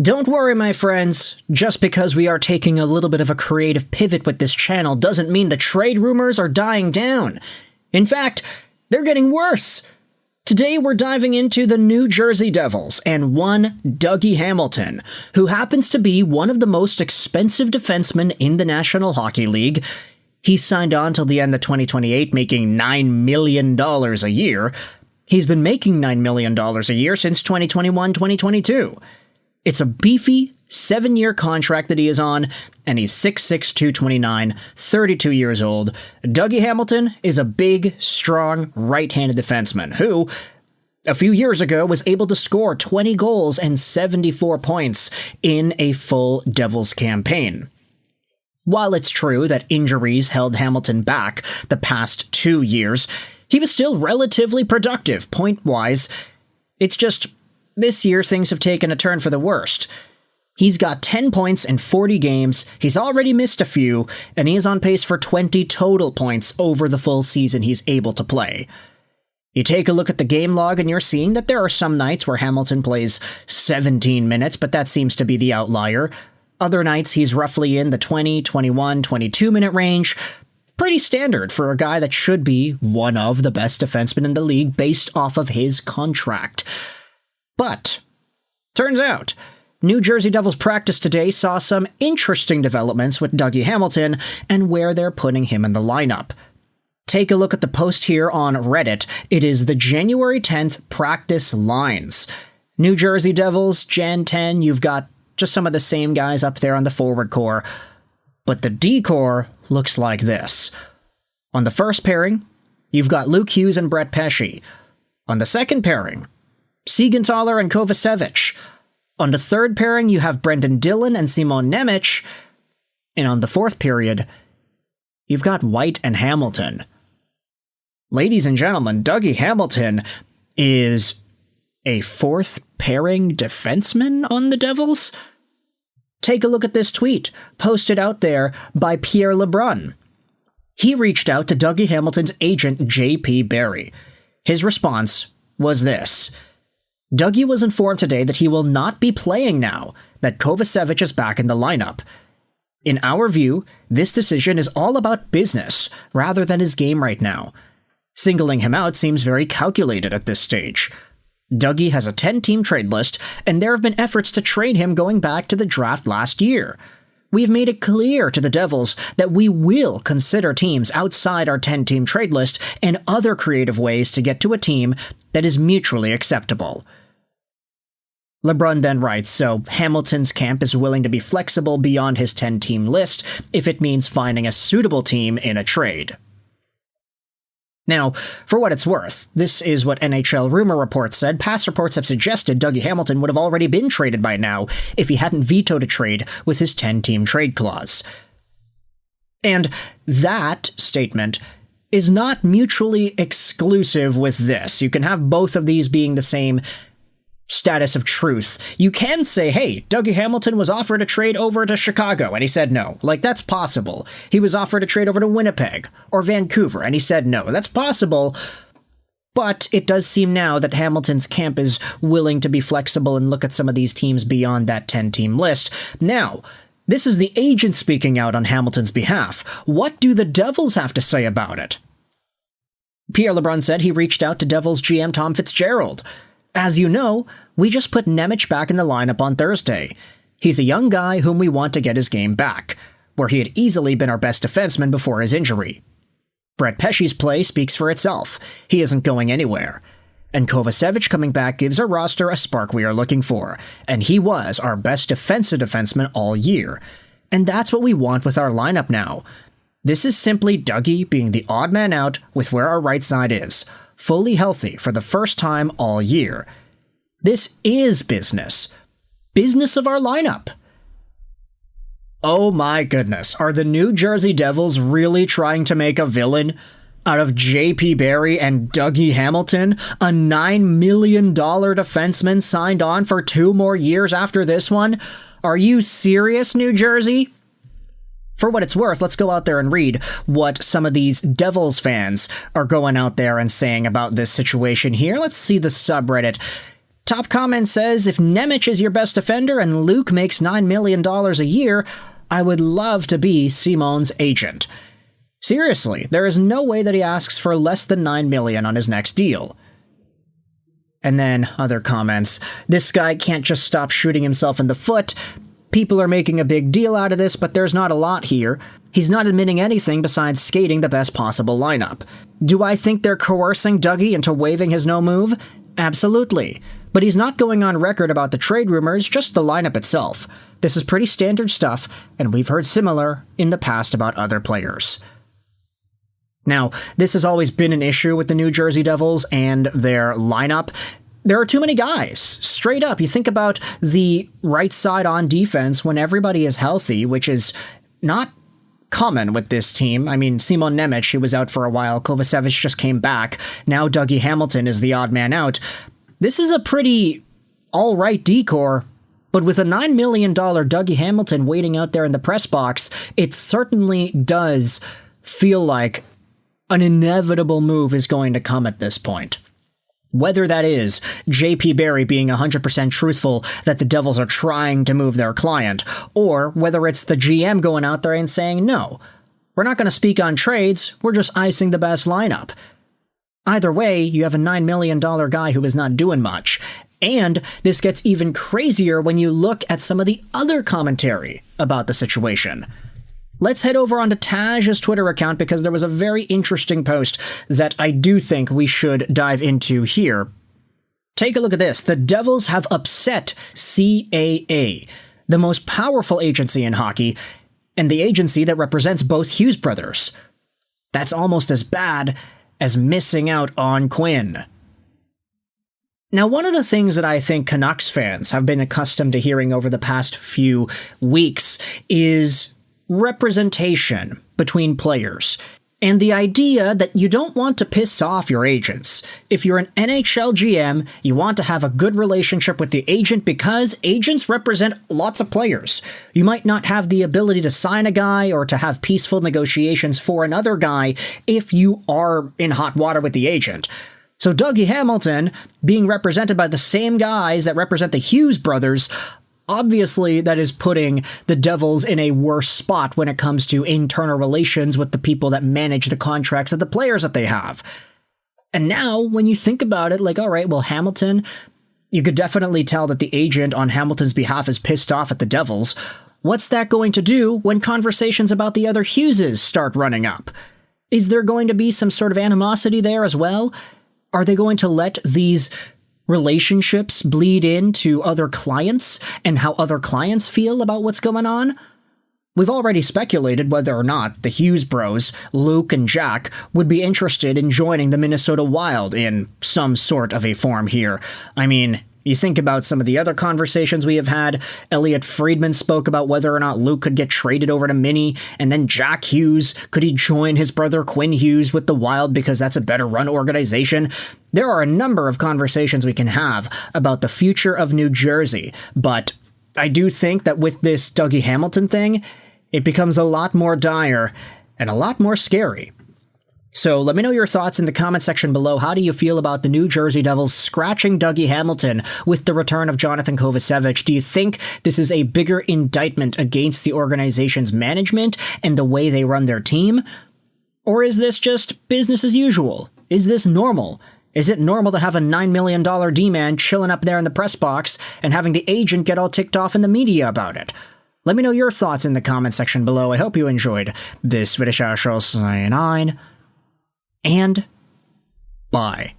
Don't worry, my friends. Just because we are taking a little bit of a creative pivot with this channel doesn't mean the trade rumors are dying down. In fact, they're getting worse. Today we're diving into the New Jersey Devils and one Dougie Hamilton, who happens to be one of the most expensive defensemen in the National Hockey League. He's signed on till the end of 2028, making $9 million a year. He's been making $9 million a year since 2021-2022. It's a beefy 7-year contract that he is on, and he's 6'6", 229, 32 years old. Dougie Hamilton is a big, strong, right-handed defenseman who, a few years ago, was able to score 20 goals and 74 points in a full Devils campaign. While it's true that injuries held Hamilton back the past 2 years, he was still relatively productive, point-wise. It's just, this year things have taken a turn for the worst. He's got 10 points in 40 games, he's already missed a few, and he is on pace for 20 total points over the full season he's able to play. You take a look at the game log and you're seeing that there are some nights where Hamilton plays 17 minutes, but that seems to be the outlier. Other nights he's roughly in the 20, 21, 22-minute range. Pretty standard for a guy that should be one of the best defensemen in the league based off of his contract. But, turns out, New Jersey Devils practice today saw some interesting developments with Dougie Hamilton and where they're putting him in the lineup. Take a look at the post here on Reddit. It is the January 10th practice lines. New Jersey Devils, Jan 10, you've got just some of the same guys up there on the forward core. But the D core looks like this. On the first pairing, you've got Luke Hughes and Brett Pesce. On the second pairing, Siegenthaler and Kovacevic. On the third pairing, you have Brendan Dillon and Simon Nemec. And on the fourth period, you've got White and Hamilton. Ladies and gentlemen, Dougie Hamilton is a fourth pairing defenseman on the Devils? Take a look at this tweet, posted out there by Pierre LeBrun. He reached out to Dougie Hamilton's agent, J.P. Barry. His response was this: Dougie was informed today that he will not be playing now that Kovacevic is back in the lineup. In our view, this decision is all about business rather than his game right now. Singling him out seems very calculated at this stage. Dougie has a 10-team trade list, and there have been efforts to trade him going back to the draft last year. We've made it clear to the Devils that we will consider teams outside our 10-team trade list and other creative ways to get to a team that is mutually acceptable. LeBrun then writes, so Hamilton's camp is willing to be flexible beyond his 10-team list if it means finding a suitable team in a trade. Now, for what it's worth, this is what NHL Rumor Report said. Past reports have suggested Dougie Hamilton would have already been traded by now if he hadn't vetoed a trade with his 10-team trade clause. And that statement is not mutually exclusive with this. You can have both of these being the same status of truth. You can say, hey, Dougie Hamilton was offered a trade over to Chicago, and he said no. Like, that's possible. He was offered a trade over to Winnipeg or Vancouver, and he said no. That's possible, but it does seem now that Hamilton's camp is willing to be flexible and look at some of these teams beyond that 10-team list. Now, this is the agent speaking out on Hamilton's behalf. What do the Devils have to say about it? Pierre LeBrun said he reached out to Devils GM Tom Fitzgerald. As you know, we just put Nemec back in the lineup on Thursday. He's a young guy whom we want to get his game back, where he had easily been our best defenseman before his injury. Brett Pesce's play speaks for itself. He isn't going anywhere. And Kovacevic coming back gives our roster a spark we are looking for, and he was our best defensive defenseman all year. And that's what we want with our lineup now. This is simply Dougie being the odd man out with where our right side is, fully healthy for the first time all year. This is business. Business of our lineup. Oh my goodness, are the New Jersey Devils really trying to make a villain out of J.P. Barry and Dougie Hamilton, a $9 million defenseman signed on for 2 more years after this one? Are you serious, New Jersey? For what it's worth, let's go out there and read what some of these Devils fans are going out there and saying about this situation here. Let's see the subreddit Top comment says, if Nemec is your best defender and Luke makes $9 million a year, I would love to be Simon's agent. Seriously, there is no way that he asks for less than $9 million on his next deal. And then other comments. This guy can't just stop shooting himself in the foot. People are making a big deal out of this, but there's not a lot here. He's not admitting anything besides skating the best possible lineup. Do I think they're coercing Dougie into waiving his no move? Absolutely. But he's not going on record about the trade rumors, just the lineup itself. This is pretty standard stuff, and we've heard similar in the past about other players. Now, this has always been an issue with the New Jersey Devils and their lineup. There are too many guys. Straight up, you think about the right side on defense when everybody is healthy, which is not common with this team. I mean, Simon Nemec, he was out for a while. Kovacevic just came back. Now Dougie Hamilton is the odd man out. This is a pretty all-right decor, but with a $9 million Dougie Hamilton waiting out there in the press box, it certainly does feel like an inevitable move is going to come at this point. Whether that is J.P. Barry being 100% truthful that the Devils are trying to move their client, or whether it's the GM going out there and saying, no, we're not going to speak on trades, we're just icing the best lineup. Either way, you have a $9 million guy who is not doing much. And this gets even crazier when you look at some of the other commentary about the situation. Let's head over onto Taj's Twitter account because there was a very interesting post that I do think we should dive into here. Take a look at this. The Devils have upset CAA, the most powerful agency in hockey, and the agency that represents both Hughes brothers. That's almost as bad as missing out on Quinn. Now, one of the things that I think Canucks fans have been accustomed to hearing over the past few weeks is representation between players, and the idea that you don't want to piss off your agents. If you're an NHL GM, you want to have a good relationship with the agent because agents represent lots of players. You might not have the ability to sign a guy or to have peaceful negotiations for another guy if you are in hot water with the agent. So Dougie Hamilton, being represented by the same guys that represent the Hughes brothers, obviously, that is putting the Devils in a worse spot when it comes to internal relations with the people that manage the contracts of the players that they have. And now, when you think about it, like, all right, well, Hamilton, you could definitely tell that the agent on Hamilton's behalf is pissed off at the Devils. What's that going to do when conversations about the other Hugheses start running up? Is there going to be some sort of animosity there as well? Are they going to let these relationships bleed into other clients and how other clients feel about what's going on? We've already speculated whether or not the Hughes bros, Luke and Jack, would be interested in joining the Minnesota Wild in some sort of a form here. I mean, you think about some of the other conversations we have had. Elliot Friedman spoke about whether or not Luke could get traded over to Minnie, and then Jack Hughes, could he join his brother Quinn Hughes with the Wild because that's a better run organization? There are a number of conversations we can have about the future of New Jersey, but I do think that with this Dougie Hamilton thing, it becomes a lot more dire and a lot more scary. So let me know your thoughts in the comment section below. How do you feel about the New Jersey Devils scratching Dougie Hamilton with the return of Jonathan Kovacevic? Do you think this is a bigger indictment against the organization's management and the way they run their team? Or is this just business as usual? Is this normal? Is it normal to have a $9 million D-man chilling up there in the press box and having the agent get all ticked off in the media about it? Let me know your thoughts in the comment section below. I hope you enjoyed this video. And bye.